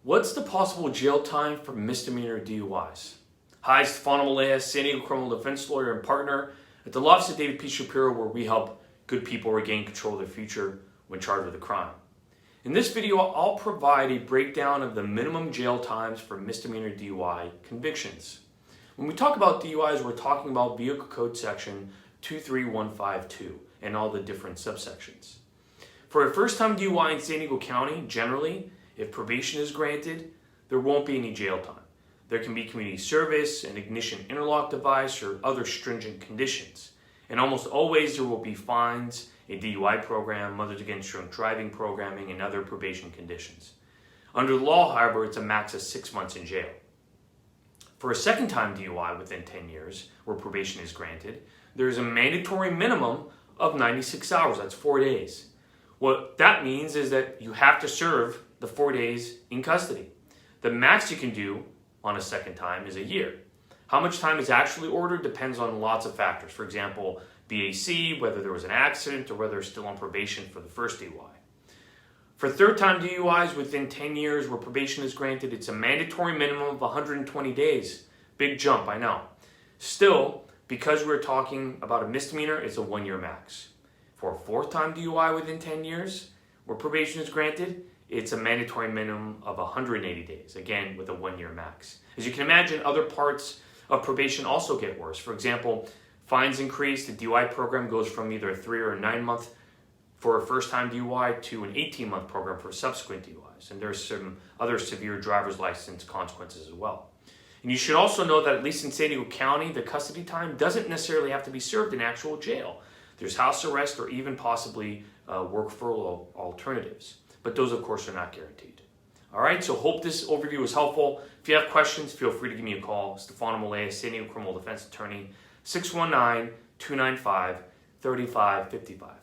What's the possible jail time for misdemeanor DUIs? Hi, Stefano Molea, San Diego criminal defense lawyer and partner at the law office of David P. Shapiro, where we help good people regain control of their future when charged with a crime. In this video, I'll provide a breakdown of the minimum jail times for misdemeanor DUI convictions. When we talk about DUIs, we're talking about Vehicle Code Section 23152 and all the different subsections. For a first-time DUI in San Diego County, generally, if probation is granted, there won't be any jail time. There can be community service, an ignition interlock device, or other stringent conditions. And almost always there will be fines, a DUI program, Mothers Against Drunk Driving programming, and other probation conditions. Under the law, however, it's a max of 6 months in jail. For a second-time DUI within 10 years, where probation is granted, there is a mandatory minimum of 96 hours. That's 4 days. What that means is that you have to serve the 4 days in custody. The max you can do on a second time is a year. How much time is actually ordered depends on lots of factors. For example, BAC, whether there was an accident, or whether they're still on probation for the first DUI. For third-time DUIs within 10 years where probation is granted, it's a mandatory minimum of 120 days. Big jump, I know. Still, because we're talking about a misdemeanor, it's a 1-year max. For a fourth-time DUI within 10 years where probation is granted, it's a mandatory minimum of 180 days, again with a 1-year max. As you can imagine, other parts of probation also get worse. For example, fines increase. The DUI program goes from either a 3 or a 9-month for a first-time DUI to an 18-month program for subsequent DUIs. And there's some other severe driver's license consequences as well. And you should also know that at least in San Diego County, the custody time doesn't necessarily have to be served in actual jail. There's house arrest or even possibly work furlough alternatives. But those, of course, are not guaranteed. All right, so hope this overview was helpful. If you have questions, feel free to give me a call. Stefano Molea, San Diego criminal defense attorney, 619-295-3555.